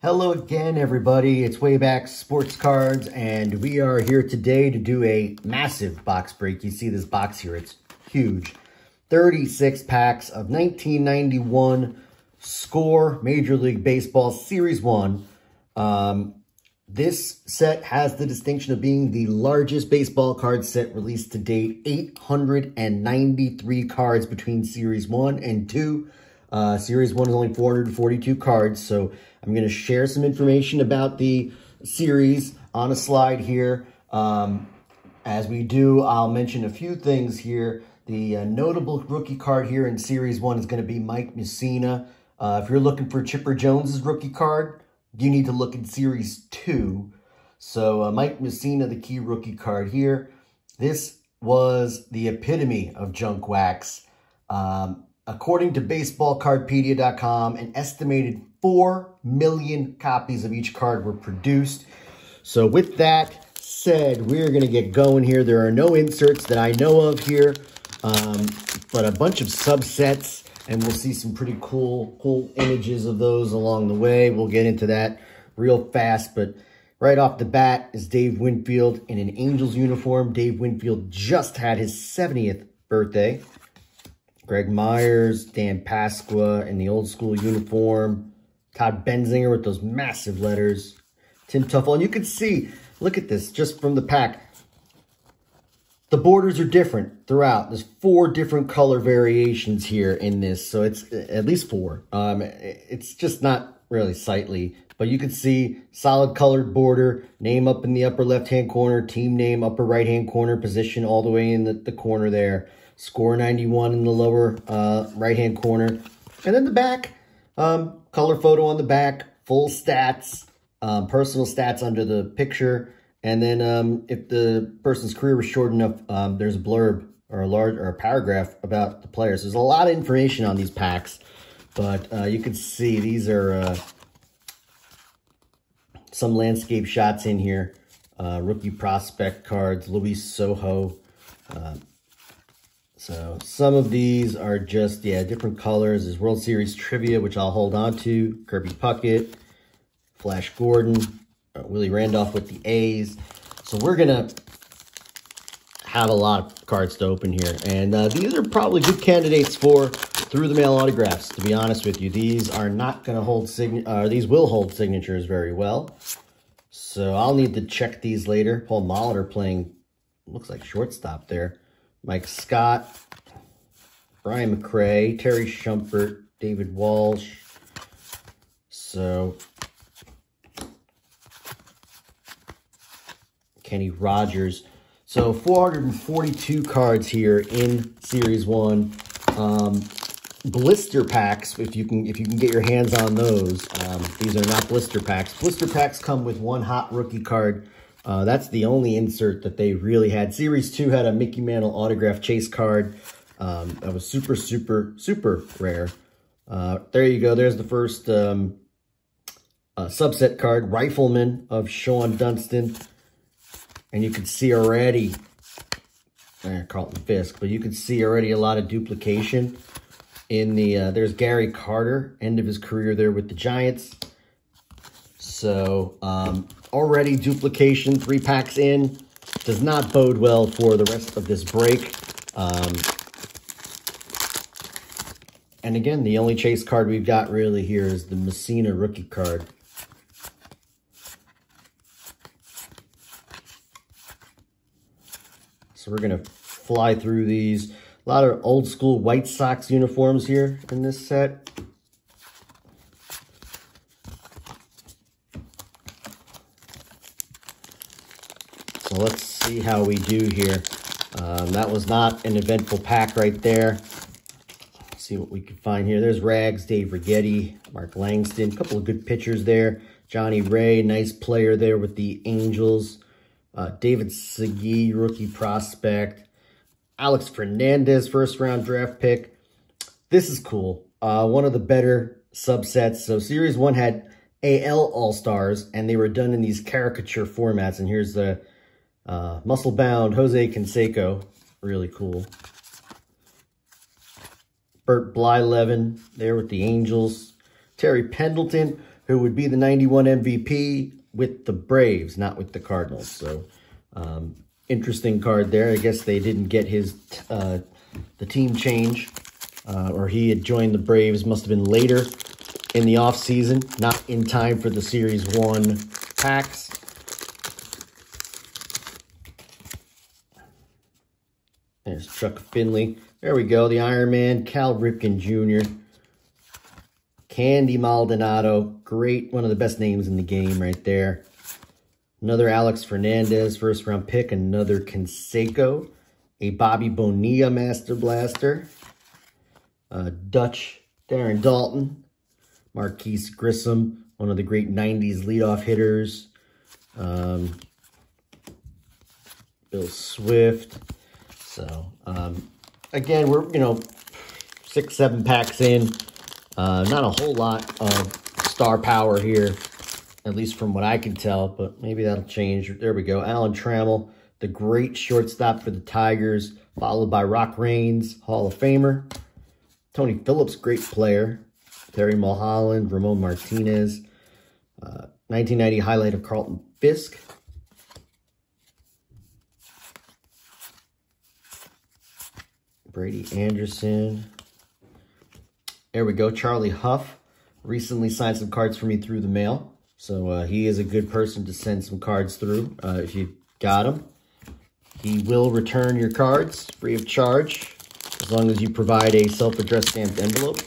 Hello again, everybody. It's Waybacksportscards, and we are here today to do a massive box break. You see this box here. It's huge. 36 packs of 1991 Score Major League Baseball Series 1. This set has the distinction of being the largest baseball card set released to date. 893 cards between Series 1 and 2. Series 1 is only 442 cards, so I'm going to share some information about the series on a slide here. As we do, I'll mention a few things here. The notable rookie card here in Series 1 is going to be Mike Mussina. If you're looking for Chipper Jones's rookie card, you need to look in Series 2. So Mike Mussina, the key rookie card here. This was the epitome of junk wax. According to baseballcardpedia.com, an estimated 4 million copies of each card were produced. So with that said, we're going to get going here. There are no inserts that I know of here, but a bunch of subsets, and we'll see some pretty cool images of those along the way. We'll get into that real fast, but right off the bat is Dave Winfield in an Angels uniform. Dave Winfield just had his 70th birthday. Greg Myers, Dan Pasqua in the old school uniform. Todd Benzinger with those massive letters. Tim Tuffle. And you can see, look at this, just from the pack. The borders are different throughout. There's 4 different color variations here in this. So it's at least 4. It's just not really sightly. But you can see solid colored border. Name up in the upper left-hand corner. Team name upper right-hand corner. Position all the way in the corner there. Score 91 in the lower right-hand corner. And then the back, color photo on the back, full stats, personal stats under the picture. And then if the person's career was short enough, there's a blurb or a paragraph about the players. There's a lot of information on these packs, but you can see these are some landscape shots in here. Rookie prospect cards, Luis Sojo. So some of these are just, different colors. There's World Series Trivia, which I'll hold on to. Kirby Puckett, Flash Gordon, Willie Randolph with the A's. So we're going to have a lot of cards to open here. And these are probably good candidates for through-the-mail autographs, to be honest with you. These are not going to hold, these will hold signatures very well. So I'll need to check these later. Paul Molitor playing, looks like shortstop there. Mike Scott, Brian McRae, Terry Shumpert, David Walsh. So, Kenny Rogers. So, 442 cards here in Series 1. Blister packs, if you can get your hands on those. These are not blister packs. Blister packs come with 1 hot rookie card. That's the only insert that they really had. Series 2 had a Mickey Mantle autograph chase card. That was super, super, super rare. There you go. There's the first subset card, Rifleman of Sean Dunston. And you can see already, Carlton Fisk, but you can see already a lot of duplication in the, there's Gary Carter, end of his career there with the Giants. So, already duplication, 3 packs in, does not bode well for the rest of this break. And again, the only chase card we've got really here is the Mussina rookie card. So we're going to fly through these. A lot of old school White Sox uniforms here in this set. So let's see how we do here. That was not an eventful pack right there. Let's see what we can find here. There's Rags, Dave Righetti, Mark Langston. A couple of good pitchers there. Johnny Ray, nice player there with the Angels. David Segui, rookie prospect. Alex Fernandez, first-round draft pick. This is cool. One of the better subsets. So Series 1 had AL All-Stars, and they were done in these caricature formats. And here's the muscle-bound Jose Canseco, really cool. Bert Blyleven there with the Angels. Terry Pendleton, who would be the 91 MVP with the Braves, not with the Cardinals. So, interesting card there. I guess they didn't get his the team change, or he had joined the Braves. Must have been later in the offseason, not in time for the Series 1 packs. There's Chuck Finley. There we go. The Iron Man, Cal Ripken Jr. Candy Maldonado. Great. One of the best names in the game right there. Another Alex Fernandez, first round pick. Another Canseco. A Bobby Bonilla Master Blaster. Dutch Darren Dalton. Marquise Grissom, one of the great 90s leadoff hitters. Bill Swift. So, again, we're, 6, 7 packs in. Not a whole lot of star power here, at least from what I can tell, but maybe that'll change. There we go. Alan Trammell, the great shortstop for the Tigers, followed by Rock Raines, Hall of Famer. Tony Phillips, great player. Terry Mulholland, Ramon Martinez. 1990 highlight of Carlton Fisk. Brady Anderson. There we go. Charlie Huff recently signed some cards for me through the mail. So he is a good person to send some cards through if you got them. He will return your cards free of charge as long as you provide a self-addressed stamped envelope.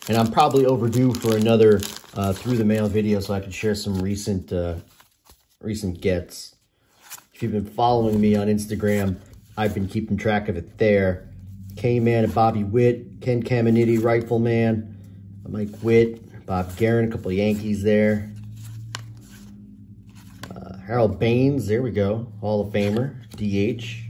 And I'm probably overdue for another through the mail video so I can share some recent gets. If you've been following me on Instagram, I've been keeping track of it there. K-Man and Bobby Witt, Ken Caminiti, Rifleman, Mike Witt, Bob Guerin, a couple of Yankees there. Harold Baines, there we go, Hall of Famer, DH.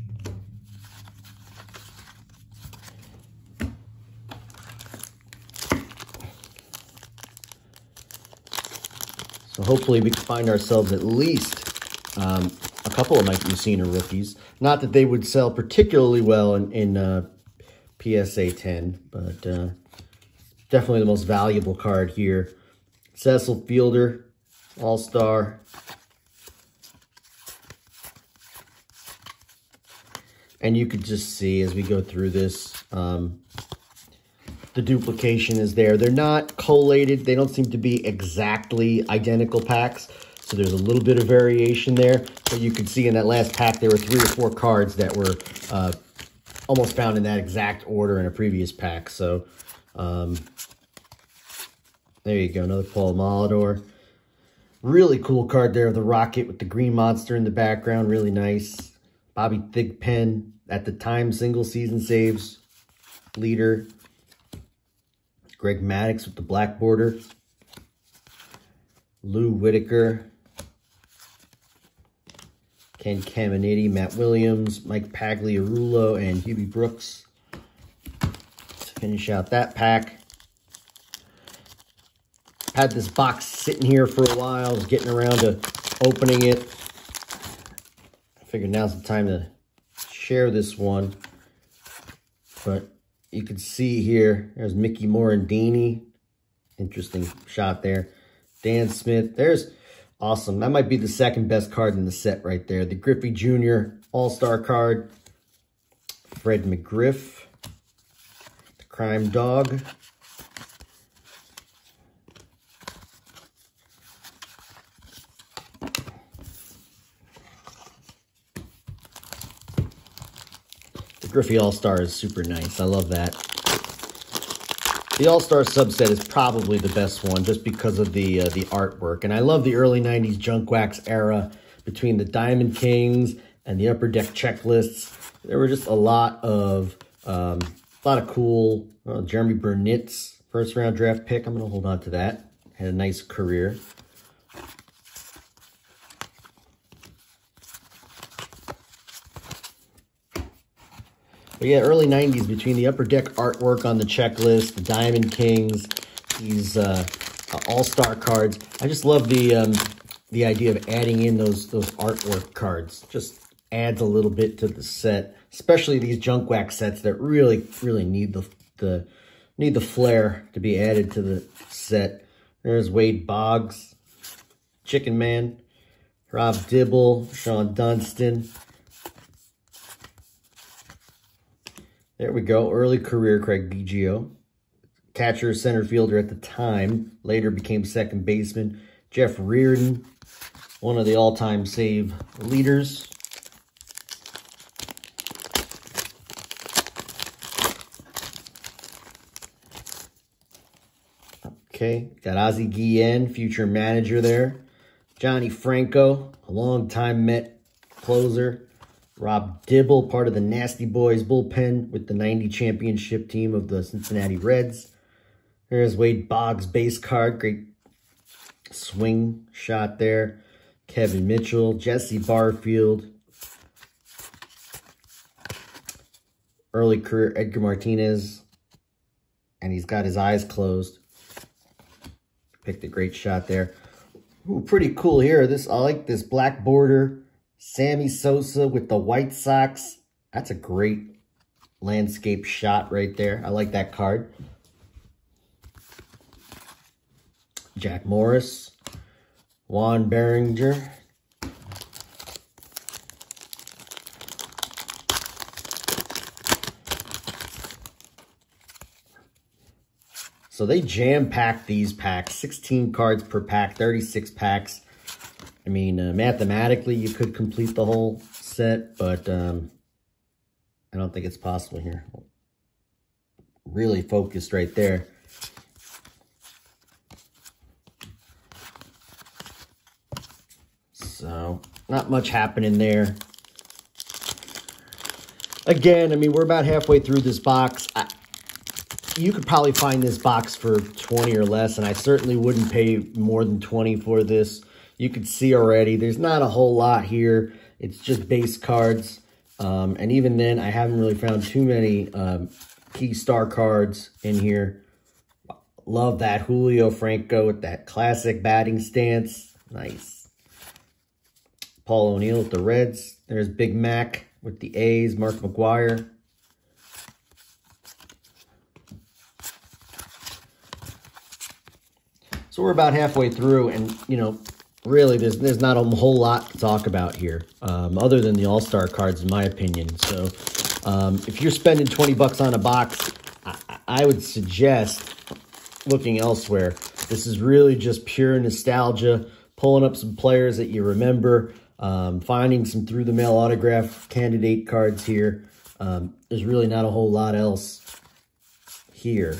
So hopefully we can find ourselves at least a couple of Mike Mussina rookies. Not that they would sell particularly well in PSA 10, but definitely the most valuable card here. Cecil Fielder, All-Star. And you could just see as we go through this, the duplication is there. They're not collated. They don't seem to be exactly identical packs. So there's a little bit of variation there. But you can see in that last pack, there were 3 or 4 cards that were almost found in that exact order in a previous pack. So there you go. Another Paul Molitor. Really cool card there of the Rocket with the green monster in the background. Really nice. Bobby Thigpen, at the time, single season saves leader. Greg Maddux with the black border. Lou Whitaker. Ken Caminiti, Matt Williams, Mike Pagliarulo, and Hubie Brooks. Let's finish out that pack. Had this box sitting here for a while. I was getting around to opening it. I figured now's the time to share this one. But you can see here, there's Mickey Morandini. Interesting shot there. Dan Smith. There's awesome. That might be the second best card in the set right there. The Griffey Jr. All-Star card. Fred Mcgriff. The Crime Dog. The Griffey All-Star is super nice. I love that. The All-Star subset is probably the best one just because of the artwork. And I love the early 90s junk wax era between the Diamond Kings and the Upper Deck checklists. There were just a lot of cool Jeremy Burnitz first round draft pick. I'm going to hold on to that. Had a nice career. But yeah, early 90s between the Upper Deck artwork on the checklist, the Diamond Kings, these all-star cards. I just love the idea of adding in those artwork cards. Just adds a little bit to the set, especially these junk wax sets that really need the flair to be added to the set. There's Wade Boggs, Chicken Man, Rob Dibble, Sean Dunston. There we go. Early career, Craig Biggio. Catcher, center fielder at the time. Later became second baseman. Jeff Reardon, one of the all-time save leaders. Okay, got Ozzie Guillen, future manager there. Johnny Franco, a longtime Met closer. Rob Dibble, part of the Nasty Boys bullpen with the 90 championship team of the Cincinnati Reds. There's Wade Boggs base card. Great swing shot there. Kevin Mitchell, Jesse Barfield. Early career Edgar Martinez. And he's got his eyes closed. Picked a great shot there. Ooh, pretty cool here. I like this black border. Sammy Sosa with the White Sox. That's a great landscape shot right there. I like that card. Jack Morris. Juan Berenger. So they jam-packed these packs. 16 cards per pack, 36 packs. I mean, mathematically, you could complete the whole set, but I don't think it's possible here. Really focused right there. So, not much happening there. Again, I mean, we're about halfway through this box. You could probably find this box for 20 or less, and I certainly wouldn't pay more than 20 for this. You could see already, there's not a whole lot here. It's just base cards. And even then, I haven't really found too many key star cards in here. Love that Julio Franco with that classic batting stance. Nice. Paul O'Neill with the Reds. There's Big Mac with the A's, Mark McGwire. So we're about halfway through, and, you know, really there's not a whole lot to talk about here, other than the All-Star cards, in my opinion. So if you're spending 20 bucks on a box, I would suggest looking elsewhere. This is really just pure nostalgia, pulling up some players that you remember, finding some through-the-mail autograph candidate cards here. There's really not a whole lot else here.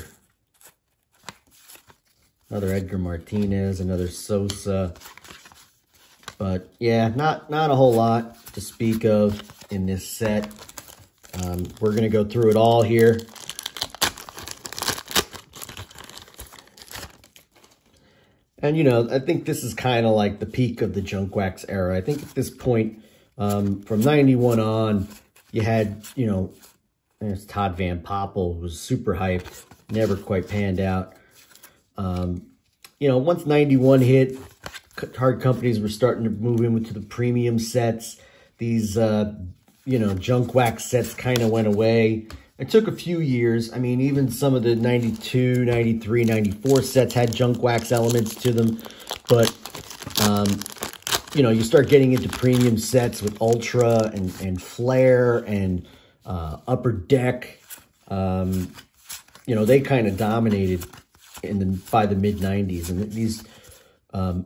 Another Edgar Martinez, another Sosa. But yeah, not a whole lot to speak of in this set. We're going to go through it all here. And, you know, I think this is kind of like the peak of the junk wax era. I think at this point, from 91 on, you had, you know, there's Todd Van Poppel, who was super hyped, never quite panned out. You know, once 91 hit, card companies were starting to move into the premium sets. These, you know, junk wax sets kind of went away. It took a few years. I mean, even some of the 92, 93, 94 sets had junk wax elements to them. But, you know, you start getting into premium sets with Ultra and Flare and Upper Deck. You know, they kind of dominated by the mid-90s. And these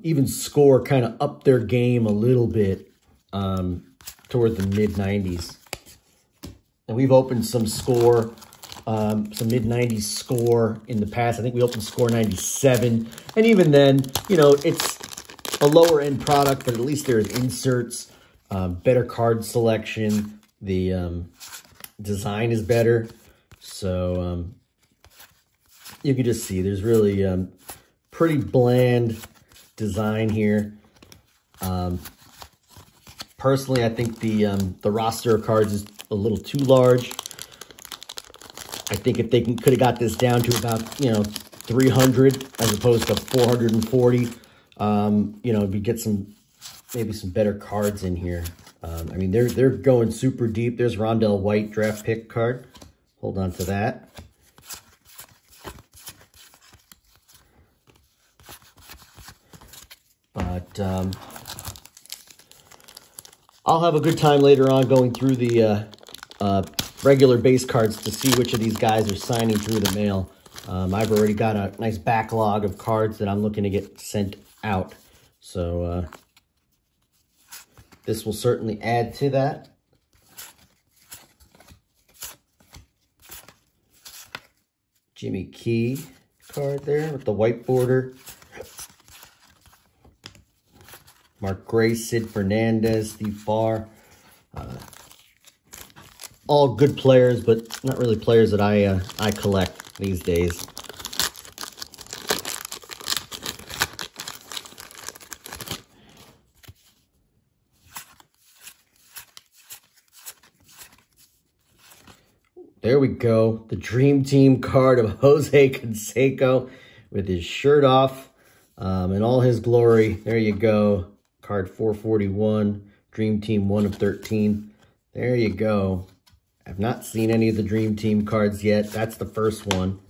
even Score kind of upped their game a little bit toward the mid-90s. And we've opened some Score, some mid-90s Score in the past. I think we opened Score 97. And even then, you know, it's a lower-end product, but at least there's inserts, better card selection. The design is better. So you can just see there's really pretty bland design here. Personally, I think the roster of cards is a little too large. I think if they could have got this down to about, you know, 300 as opposed to 440, you know, we get maybe some better cards in here. I mean, they're going super deep. There's Rondell White draft pick card. Hold on to that. But I'll have a good time later on going through the regular base cards to see which of these guys are signing through the mail. I've already got a nice backlog of cards that I'm looking to get sent out. So this will certainly add to that. Jimmy Key card there with the white border. Mark Gray, Sid Fernandez, Steve Farr. All good players, but not really players that I collect these days. There we go. The Dream Team card of Jose Canseco with his shirt off in all his glory. There you go. Card 441. Dream Team 1 of 13. There you go. I've not seen any of the Dream Team cards yet. That's the first one.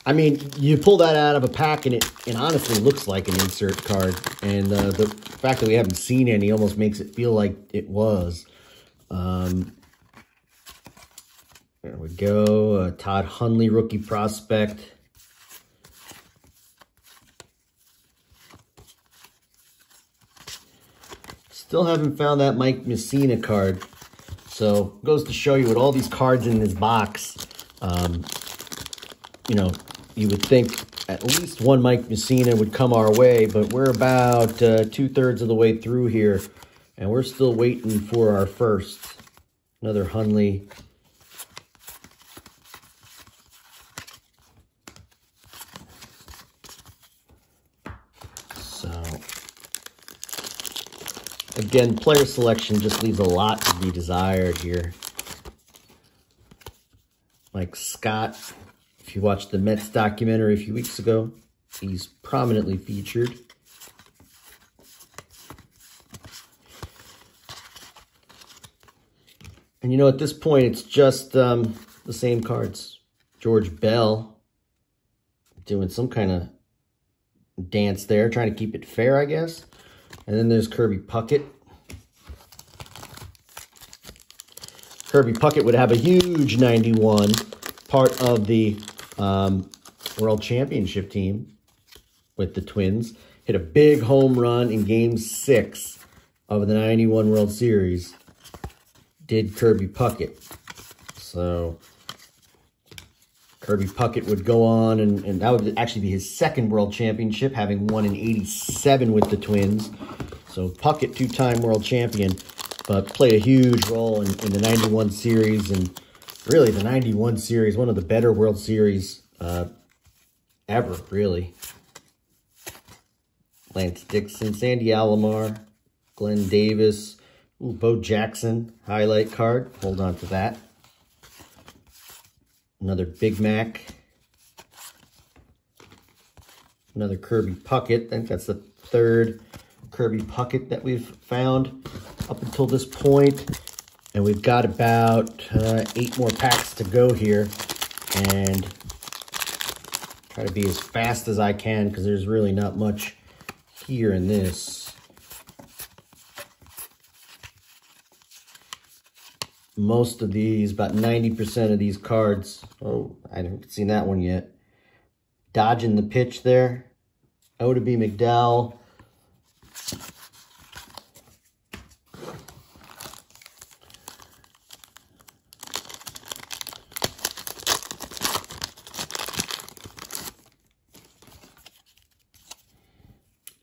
I mean, you pull that out of a pack and it honestly looks like an insert card. And the fact that we haven't seen any almost makes it feel like it was. There we go. Todd Hundley, rookie prospect. Still haven't found that Mike Mussina card. So, goes to show you with all these cards in this box, you know, you would think at least one Mike Mussina would come our way, but we're about 2/3 of the way through here, and we're still waiting for our first. Another Hundley. So, again, player selection just leaves a lot to be desired here. Mike Scott. If you watched the Mets documentary a few weeks ago, he's prominently featured. And you know, at this point, it's just the same cards. George Bell doing some kind of dance there, trying to keep it fair, I guess. And then there's Kirby Puckett. Kirby Puckett would have a huge 91, part of the World Championship team with the Twins. Hit a big home run in Game 6 of the 91 World Series. Did Kirby Puckett. So Kirby Puckett would go on, and that would actually be his second World Championship, having won in '87 with the Twins. So Puckett, two-time World Champion, but played a huge role in the 91 series, and really the 91 series, one of the better World Series ever, really. Lance Dixon, Sandy Alomar, Glenn Davis, ooh, Bo Jackson highlight card. Hold on to that. Another Big Mac. Another Kirby Puckett. I think that's the third Kirby Puckett that we've found up until this point. And we've got about 8 more packs to go here. And try to be as fast as I can because there's really not much here in this. Most of these, about 90% of these cards. Oh, I haven't seen that one yet. Dodging the pitch there. O to B McDowell.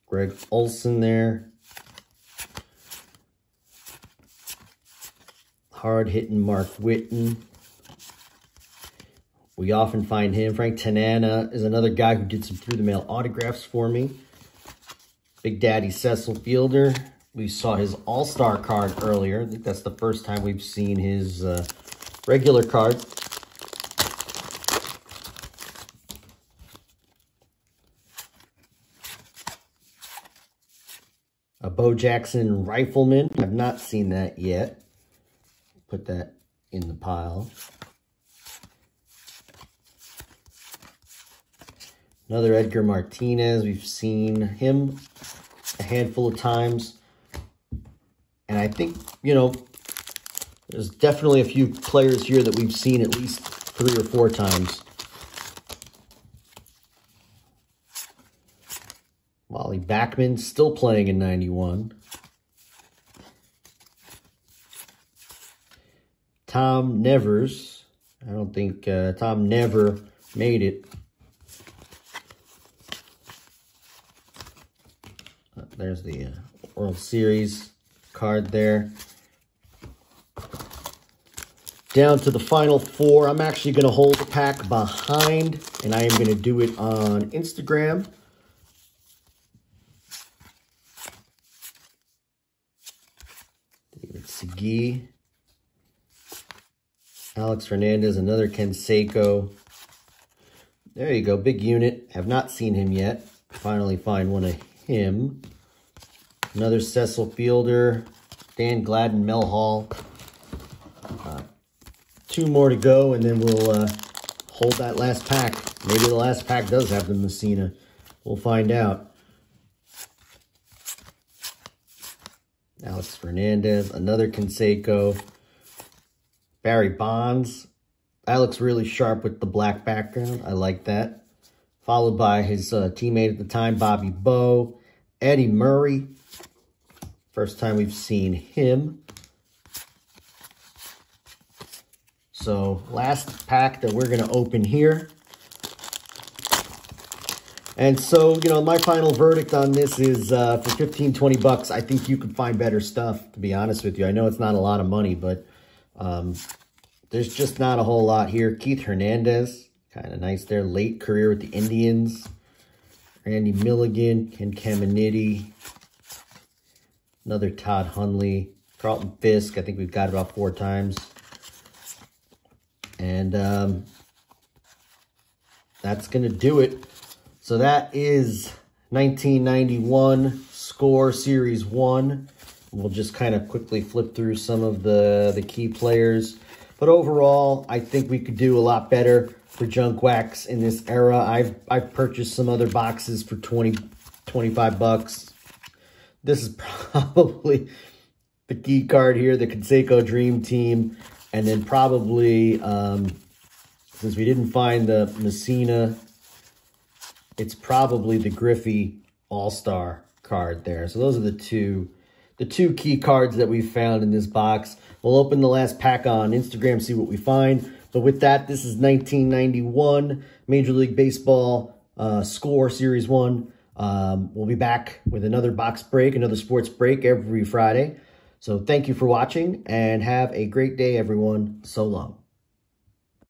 Greg Olson there. Hard-hitting Mark Whitten. We often find him. Frank Tanana is another guy who did some through-the-mail autographs for me. Big Daddy Cecil Fielder. We saw his All-Star card earlier. I think that's the first time we've seen his regular card. A Bo Jackson Rifleman. I've not seen that yet. Put that in the pile. Another Edgar Martinez. We've seen him a handful of times. And I think, you know, there's definitely a few players here that we've seen at least 3 or 4 times. Wally Backman still playing in 91. Tom Nevers. I don't think Tom never made it. There's the World Series card there. Down to the final 4. I'm actually going to hold the pack behind, and I am going to do it on Instagram. David Segui. Alex Hernandez, another Canseco. There you go, big unit. Have not seen him yet. Finally find one of him. Another Cecil Fielder. Dan Gladden, Mel Hall. 2 more to go, and then we'll hold that last pack. Maybe the last pack does have the Mussina. We'll find out. Alex Fernandez, another Canseco. Barry Bonds. That looks really sharp with the black background. I like that. Followed by his teammate at the time, Bobby Bowe. Eddie Murray. First time we've seen him. So, last pack that we're going to open here. And so, you know, my final verdict on this is for 15, 20 bucks, I think you could find better stuff, to be honest with you. I know it's not a lot of money, but there's just not a whole lot here. Keith Hernandez, kind of nice there. Late career with the Indians. Randy Milligan, Ken Caminiti. Another Todd Hundley. Carlton Fisk, I think we've got about 4 times. And that's going to do it. So that is 1991 Score Series 1. We'll just kind of quickly flip through some of the key players. But overall, I think we could do a lot better for junk wax in this era. I've purchased some other boxes for 20, 25 bucks. This is probably the key card here, the Canseco Dream Team. And then probably, since we didn't find the Mussina, it's probably the Griffey All-Star card there. So those are the two key cards that we found in this box. We'll open the last pack on Instagram, see what we find. But with that, this is 1991 Major League Baseball Score Series 1. We'll be back with another box break, another sports break every Friday. So thank you for watching, and have a great day, everyone. So long.